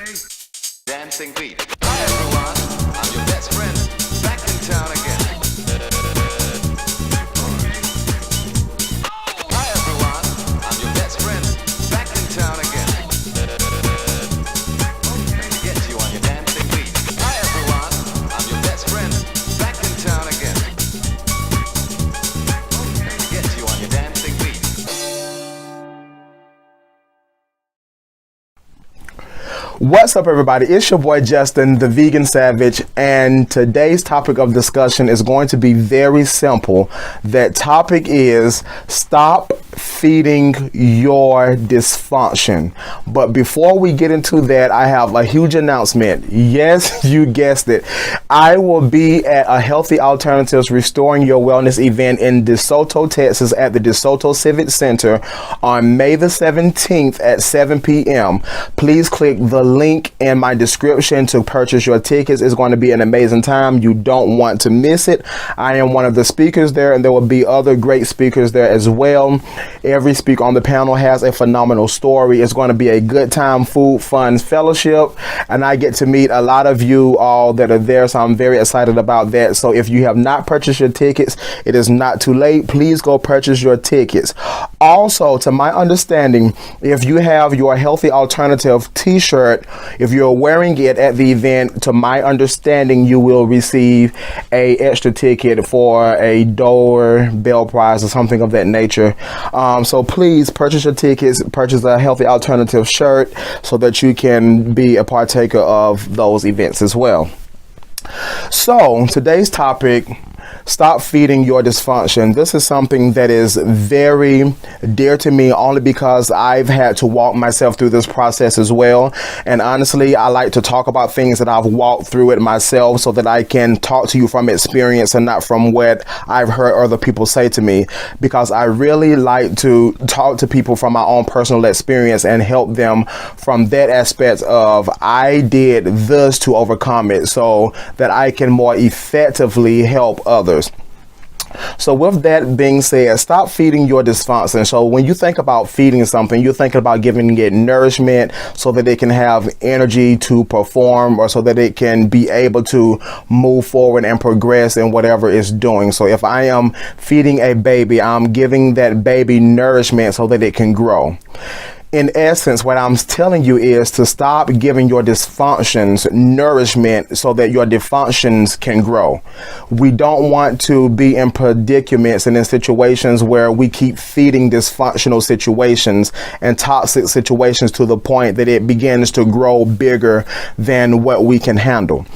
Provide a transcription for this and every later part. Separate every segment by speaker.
Speaker 1: Dancing beat. Hi everyone, I'm your best friend, back in town again. Hi everyone, I'm your best friend, back in town again. Let me get you on your dancing beat. Hi everyone, I'm your best friend, back in town again. Let me get you on your dancing beat.
Speaker 2: What's up, everybody? It's your boy Justin, the Vegan Savage, and today's topic of discussion is going to be very simple. That topic is stop feeding your dysfunction. But before we get into that, I have a huge announcement. Yes, you guessed it. I will be at a Healthy Alternatives Restoring Your Wellness event in DeSoto, Texas at the DeSoto Civic Center on May the 17th at 7 p.m. Please click the link in my description to purchase your tickets. It's going to be an amazing time. You don't want to miss it. I am one of the speakers there, and there will be other great speakers there as well. Every speaker on the panel has a phenomenal story. It's going to be a good time, food, fun, fellowship, and I get to meet a lot of you all that are there, so I'm very excited about that. So if you have not purchased your tickets, it is not too late. Please go purchase your tickets. Also, to my understanding, if you have your Healthy Alternative t-shirt, if you're wearing it at the event, to my understanding, you will receive a extra ticket for a doorbell prize or something of that nature. So please purchase your tickets, purchase a Healthy Alternative shirt so that you can be a partaker of those events as well. So today's topic, stop feeding your dysfunction. This is something that is very dear to me only because I've had to walk myself through this process as well. And honestly, I like to talk about things that I've walked through it myself so that I can talk to you from experience and not from what I've heard other people say to me, because I really like to talk to people from my own personal experience and help them from that aspect of I did this to overcome it so that I can more effectively help others. So with that being said, stop feeding your dysfunction. So when you think about feeding something, you're thinking about giving it nourishment so that it can have energy to perform, or so that it can be able to move forward and progress in whatever it's doing. So if I am feeding a baby, I'm giving that baby nourishment so that it can grow. In essence, what I'm telling you is to stop giving your dysfunctions nourishment so that your dysfunctions can grow. We don't want to be in predicaments and in situations where we keep feeding dysfunctional situations and toxic situations to the point that it begins to grow bigger than what we can handle.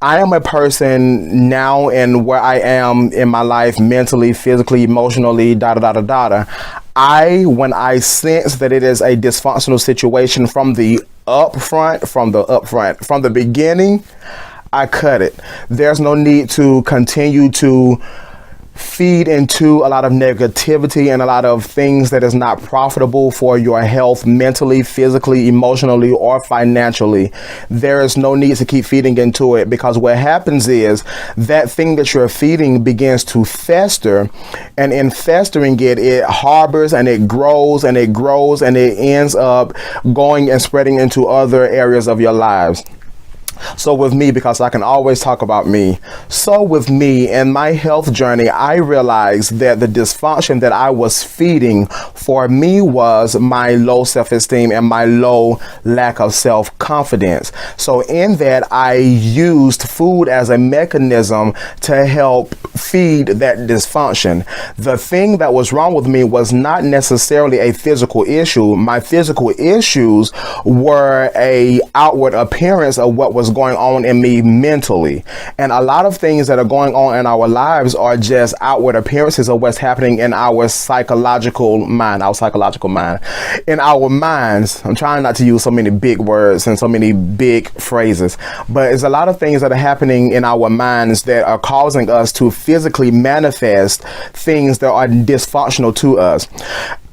Speaker 2: I am a person now, and where I am in my life mentally, physically, emotionally, when I sense that it is a dysfunctional situation from the beginning, I cut it. There's no need to continue to feed into a lot of negativity and a lot of things that is not profitable for your health mentally, physically, emotionally, or financially. There is no need to keep feeding into it, because what happens is that thing that you're feeding begins to fester, and in festering it harbors and it grows and it grows and it ends up going and spreading into other areas of your lives. So with me, because I can always talk about me, so with me in my health journey, I realized that the dysfunction that I was feeding for me was my low self-esteem and my low lack of self-confidence. So in that, I used food as a mechanism to help feed that dysfunction. The thing that was wrong with me was not necessarily a physical issue. My physical issues were a outward appearance of what was going on in me mentally. And a lot of things that are going on in our lives are just outward appearances of what's happening in our psychological mind, in our minds. I'm trying not to use so many big words and so many big phrases, but it's a lot of things that are happening in our minds that are causing us to physically manifest things that are dysfunctional to us.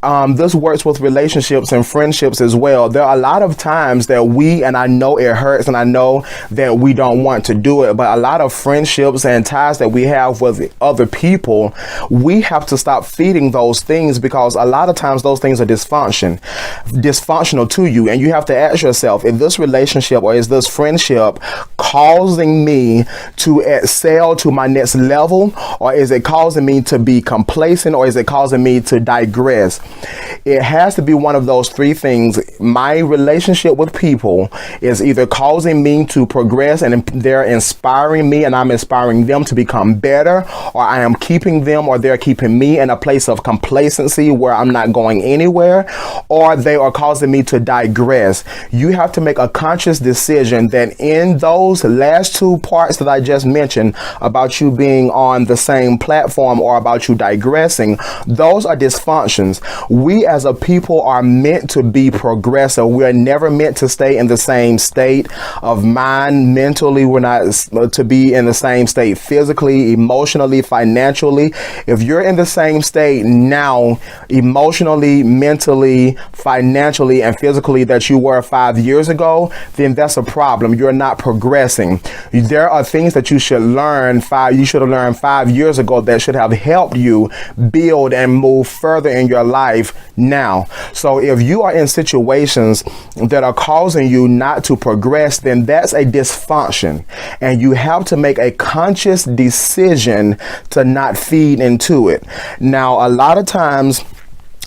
Speaker 2: this works with relationships and friendships as well. There are a lot of times that and I know it hurts and I know that we don't want to do it, but a lot of friendships and ties that we have with other people, we have to stop feeding those things, because a lot of times those things are dysfunctional to you. And you have to ask yourself, is this relationship or is this friendship causing me to excel to my next level, or is it causing me to be complacent, or is it causing me to digress? It has to be one of those three things. My relationship with people is either causing me to progress and they're inspiring me and I'm inspiring them to become better, or I am keeping them or they're keeping me in a place of complacency where I'm not going anywhere, or they are causing me to digress. You have to make a conscious decision that in those last two parts that I just mentioned about you being on the same platform or about you digressing, those are dysfunctions. We as a people are meant to be progressive. We are never meant to stay in the same state of mind. Mentally, we're not to be in the same state physically, emotionally, financially. If you're in the same state now, emotionally, mentally, financially, and physically that you were 5 years ago, then that's a problem. You're not progressing. There are things that you should learn you should have learned 5 years ago that should have helped you build and move further in your life now. So if you are in situations that are causing you not to progress, then that's a dysfunction, and you have to make a conscious decision to not feed into it. Now, a lot of times,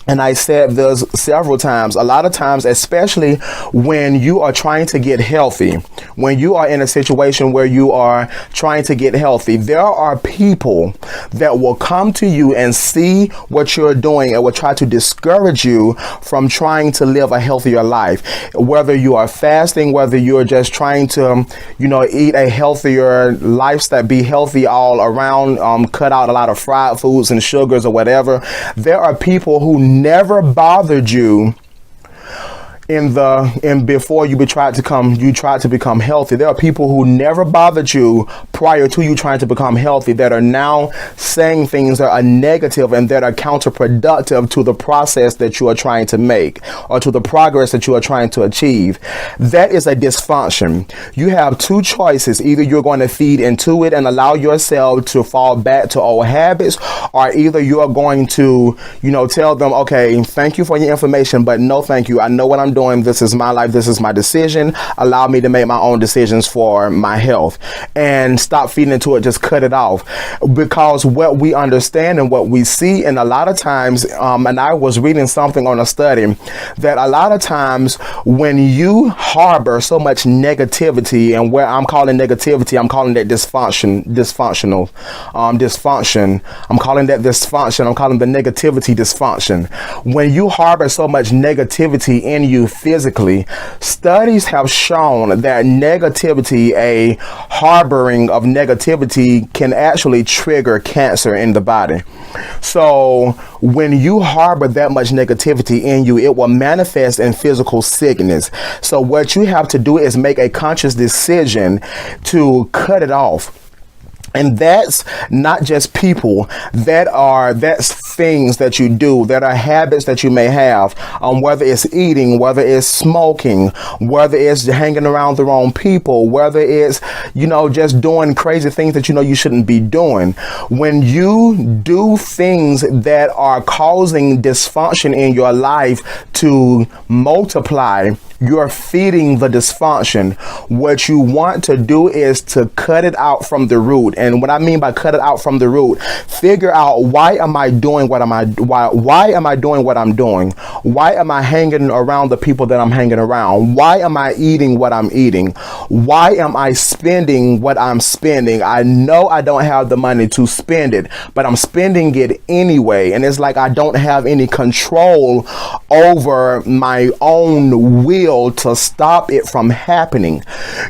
Speaker 2: and I said this several times, a lot of times, especially when you are trying to get healthy, when you are in a situation where you are trying to get healthy, there are people that will come to you and see what you're doing and will try to discourage you from trying to live a healthier life. Whether you are fasting, whether you're just trying to, eat a healthier lifestyle, be healthy all around, cut out a lot of fried foods and sugars or whatever. There are people who never bothered you before you tried to become healthy. There are people who never bothered you prior to you trying to become healthy that are now saying things that are negative and that are counterproductive to the process that you are trying to make or to the progress that you are trying to achieve. That is a dysfunction. You have two choices. Either you're going to feed into it and allow yourself to fall back to old habits, or either you are going to, tell them, okay, thank you for your information, but no thank you. I know what I'm doing. This is my life. This is my decision. Allow me to make my own decisions for my health, and stop feeding into it. Just cut it off, because what we understand and what we see, and a lot of times, and I was reading something on a study that a lot of times when you harbor so much negativity, and where I'm calling negativity, I'm calling that dysfunction. I'm calling that dysfunction. I'm calling the negativity dysfunction. When you harbor so much negativity in you physically, studies have shown that negativity, a harboring of negativity, can actually trigger cancer in the body. So when you harbor that much negativity in you, it will manifest in physical sickness. So what you have to do is make a conscious decision to cut it off. And that's not just people, that's things that you do, that are habits that you may have, whether it's eating, whether it's smoking, whether it's hanging around the wrong people, whether it's, just doing crazy things that you shouldn't be doing. When you do things that are causing dysfunction in your life to multiply, you're feeding the dysfunction. What you want to do is to cut it out from the root. And what I mean by cut it out from the root, figure out, why am I doing what am I doing what I'm doing? Why am I hanging around the people that I'm hanging around? Why am I eating what I'm eating? Why am I spending what I'm spending? I know I don't have the money to spend it, but I'm spending it anyway. And it's like I don't have any control over my own will to stop it from happening.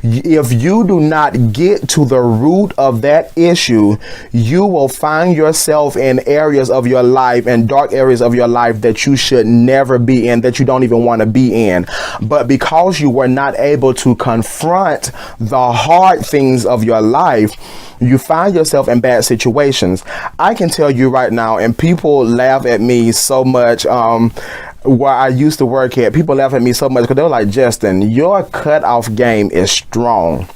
Speaker 2: If you do not get to the root of that that issue, you will find yourself in areas of your life and dark areas of your life that you should never be in, that you don't even want to be in. But because you were not able to confront the hard things of your life, you find yourself in bad situations. I can tell you right now, and people laugh at me so much, where I used to work at, people laugh at me so much because they were like, Justin, your cutoff game is strong.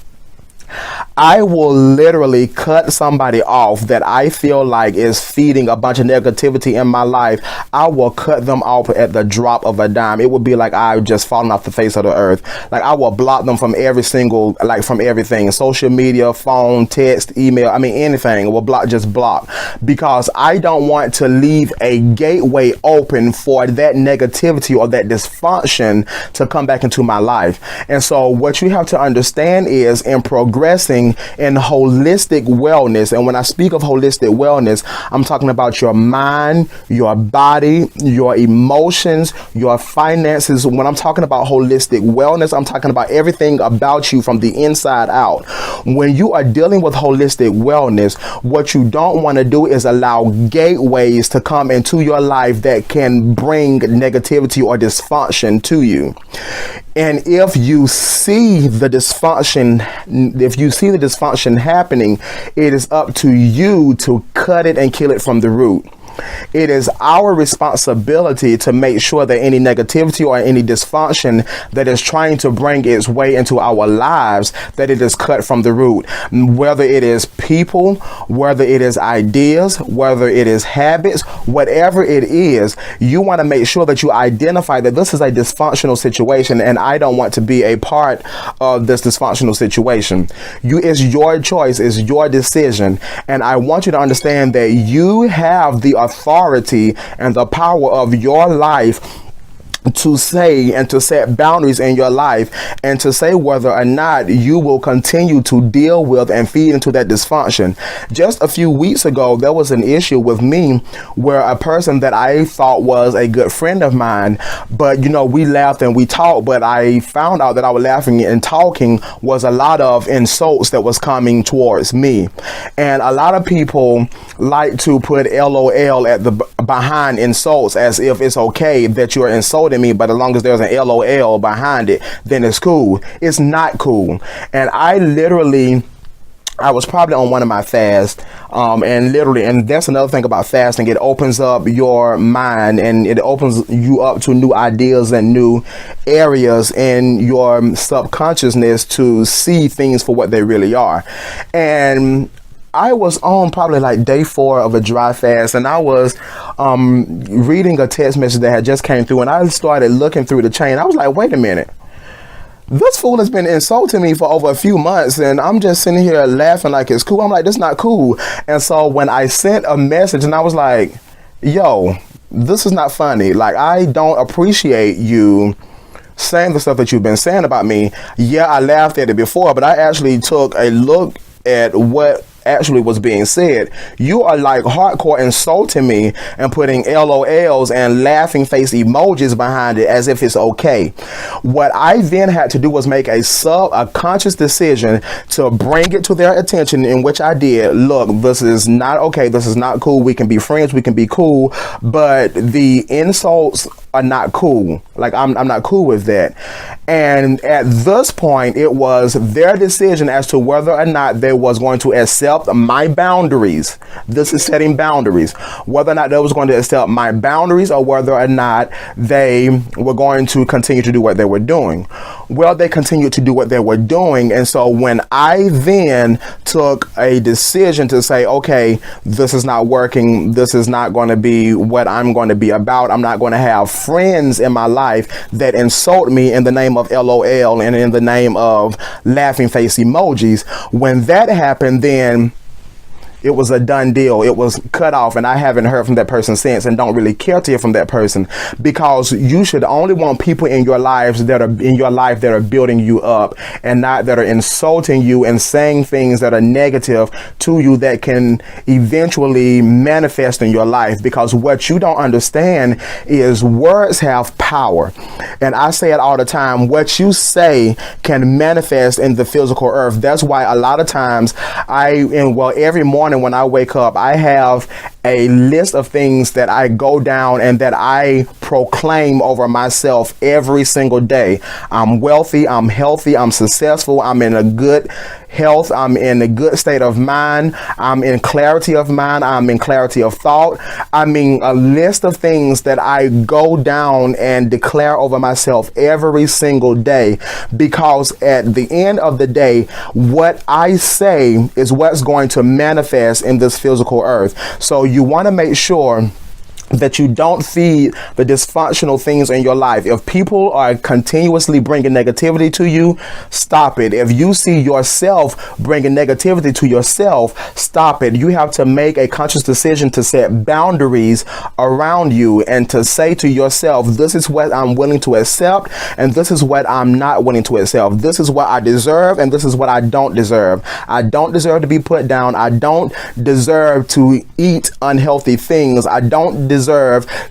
Speaker 2: I will literally cut somebody off that I feel like is feeding a bunch of negativity in my life. I will cut them off at the drop of a dime. It would be like I've just fallen off the face of the earth. Like, I will block them from every single, like, from everything, social media, phone, text, email, I mean, anything. Will block, just block, because I don't want to leave a gateway open for that negativity or that dysfunction to come back into my life. And so what you have to understand is, in progressing in holistic wellness, and when I speak of holistic wellness, I'm talking about your mind, your body, your emotions, your finances. When I'm talking about holistic wellness, I'm talking about everything about you from the inside out. When you are dealing with holistic wellness, what you don't want to do is allow gateways to come into your life that can bring negativity or dysfunction to you. And if you see the dysfunction, happening, it is up to you to cut it and kill it from the root. It is our responsibility to make sure that any negativity or any dysfunction that is trying to bring its way into our lives, that it is cut from the root. Whether it is people, whether it is ideas, whether it is habits, whatever it is, you want to make sure that you identify that this is a dysfunctional situation, and I don't want to be a part of this dysfunctional situation. It's your choice, it's your decision, and I want you to understand that you have the authority and the power of your life to say and to set boundaries in your life, and to say whether or not you will continue to deal with and feed into that dysfunction. Just a few weeks ago, there was an issue with me where a person that I thought was a good friend of mine, but we laughed and we talked, but I found out that our laughing and talking was a lot of insults that was coming towards me. And a lot of people like to put LOL at the behind insults, as if it's okay that you're insulting me, but as long as there's an LOL behind it, then it's cool. It's not cool. And I was probably on one of my fasts, and that's another thing about fasting. It opens up your mind, and it opens you up to new ideas and new areas in your subconsciousness to see things for what they really are. And I was on probably like day 4 of a dry fast, and I was reading a text message that had just came through, and I started looking through the chain. I was like, wait a minute. This fool has been insulting me for over a few months, and I'm just sitting here laughing like it's cool. I'm like, this is not cool. And so when I sent a message, and I was like, yo, this is not funny. Like, I don't appreciate you saying the stuff that you've been saying about me. Yeah, I laughed at it before, but I actually took a look at what actually was being said. You are like hardcore insulting me and putting LOLs and laughing face emojis behind it as if it's okay. What I then had to do was make a conscious decision to bring it to their attention, in which I did. Look, this is not okay. This is not cool. We can be friends. We can be cool, but the insults are not cool. Like, I'm not cool with that. And at this point, it was their decision as to whether or not they was going to accept my boundaries. This is setting boundaries. Whether or not they was going to accept my boundaries, or whether or not they were going to continue to do what they were doing. Well, they continued to do what they were doing. And so when I then took a decision to say, okay, this is not working. This is not going to be what I'm going to be about. I'm not going to have friends in my life that insult me in the name of LOL and in the name of laughing face emojis. When that happened, then it was a done deal. It was cut off, and I haven't heard from that person since, and don't really care to hear from that person, because you should only want people in your lives that are building you up, and not that are insulting you and saying things that are negative to you that can eventually manifest in your life. Because what you don't understand is words have power. And I say it all the time, what you say can manifest in the physical earth. That's why a lot of times every morning when I wake up, I have a list of things that I go down and that I proclaim over myself every single day. I'm wealthy, I'm healthy, I'm successful, I'm in a good health, I'm in a good state of mind, I'm in clarity of mind, I'm in clarity of thought. I mean, a list of things that I go down and declare over myself every single day, because at the end of the day, what I say is what's going to manifest in this physical earth. So you want to make sure that you don't feed the dysfunctional things in your life. If people are continuously bringing negativity to you, stop it. If you see yourself bringing negativity to yourself, stop it. You have to make a conscious decision to set boundaries around you and to say to yourself, this is what I'm willing to accept, and this is what I'm not willing to accept. This is what I deserve, and this is what I don't deserve. I don't deserve to be put down. I don't deserve to eat unhealthy things. I don't deserve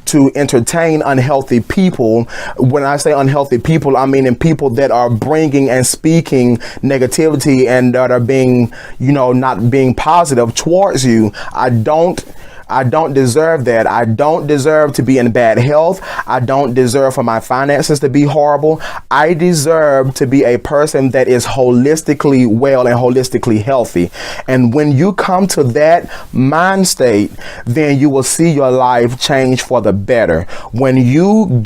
Speaker 2: to entertain unhealthy people. When I say unhealthy people, I mean in people that are bringing and speaking negativity and that are being, not being positive towards you. I don't deserve that. I don't deserve to be in bad health. I don't deserve for my finances to be horrible. I deserve to be a person that is holistically well and holistically healthy. And when you come to that mind state, then you will see your life change for the better. When you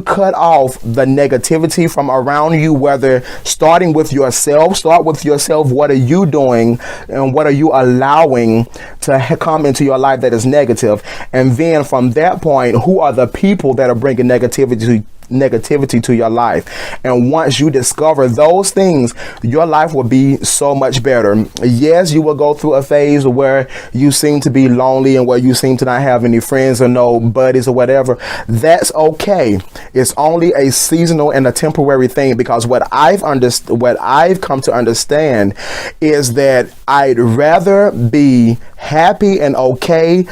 Speaker 2: cut off the negativity from around you, whether starting with yourself, start with yourself. What are you doing and what are you allowing to come into your life that is negative? And then from that point, who are the people that are bringing negativity to your life? And once you discover those things, your life will be so much better. Yes, you will go through a phase where you seem to be lonely and where you seem to not have any friends or no buddies or whatever. That's okay. It's only a seasonal and a temporary thing, because what I've come to understand is that I'd rather be happy and okay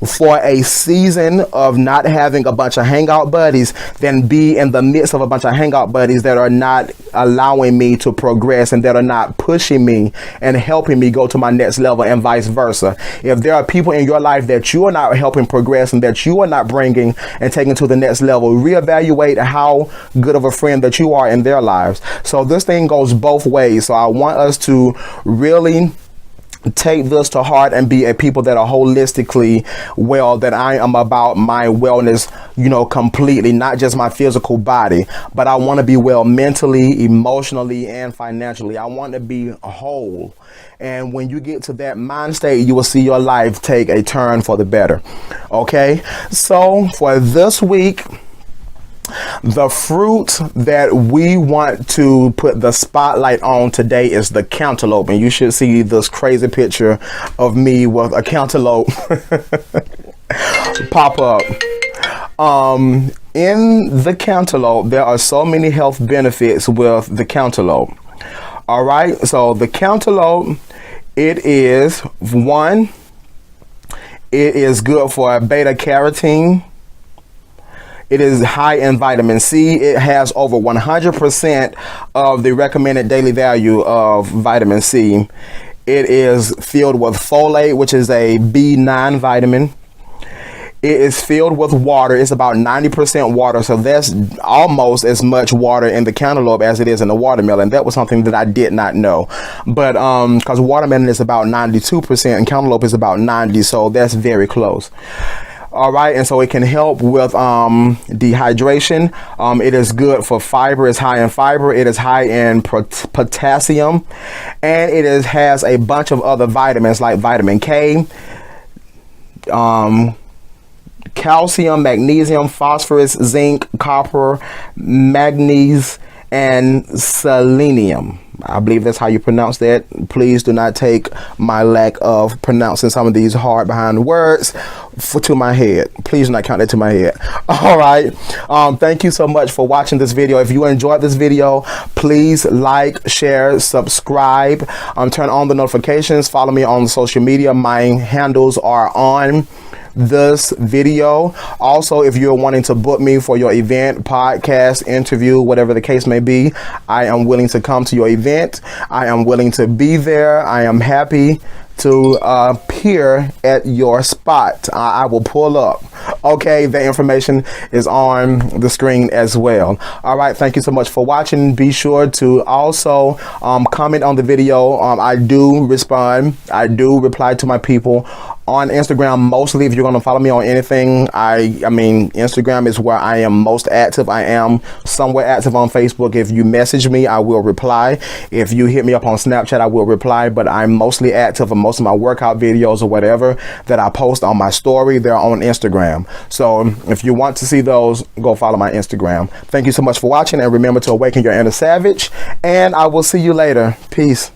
Speaker 2: for a season of not having a bunch of hangout buddies than be in the midst of a bunch of hangout buddies that are not allowing me to progress and that are not pushing me and helping me go to my next level, and vice versa. If there are people in your life that you are not helping progress and that you are not bringing and taking to the next level, reevaluate how good of a friend that you are in their lives. So this thing goes both ways. So I want us to really take this to heart and be a people that are holistically well, that I am about my wellness, completely, not just my physical body, but I want to be well mentally, emotionally, and financially. I want to be whole. And when you get to that mind state, you will see your life take a turn for the better. Okay. So for this week, the fruit that we want to put the spotlight on today is the cantaloupe. And you should see this crazy picture of me with a cantaloupe pop up. In the cantaloupe, there are so many health benefits with the cantaloupe. All right. So the cantaloupe, it is good for beta carotene. It is high in vitamin C. It has over 100% of the recommended daily value of vitamin C. It is filled with folate, which is a B9 vitamin. It is filled with water. It's about 90% water. So that's almost as much water in the cantaloupe as it is in the watermelon. That was something that I did not know. But because watermelon is about 92% and cantaloupe is about 90%. So that's very close. All right, and so it can help with dehydration. It is good for fiber. It's high in fiber. It is high in potassium, and it has a bunch of other vitamins like vitamin K, calcium, magnesium, phosphorus, zinc, copper, manganese, and selenium. I believe that's how you pronounce that. Please do not take my lack of pronouncing some of these hard behind words to my head. Please do not count that to my head. All right. Thank you so much for watching this video. If you enjoyed this video, please like, share, subscribe, turn on the notifications, follow me on social media. My handles are on this video. Also, if you're wanting to book me for your event, podcast, interview, whatever the case may be, I am willing to come to your event. I am willing to be there. I am happy to appear at your spot. I will pull up. Okay, the information is on the screen as well. All right, thank you so much for watching. Be sure to also comment on the video. I do respond. I do reply to my people on Instagram. Mostly, if you're going to follow me on anything, I mean, Instagram is where I am most active. I am somewhat active on Facebook. If you message me, I will reply. If you hit me up on Snapchat, I will reply, but I'm mostly active on most of my workout videos or whatever that I post on my story. They're on Instagram. So if you want to see those, go follow my Instagram. Thank you so much for watching, and remember to awaken your inner savage, and I will see you later. Peace.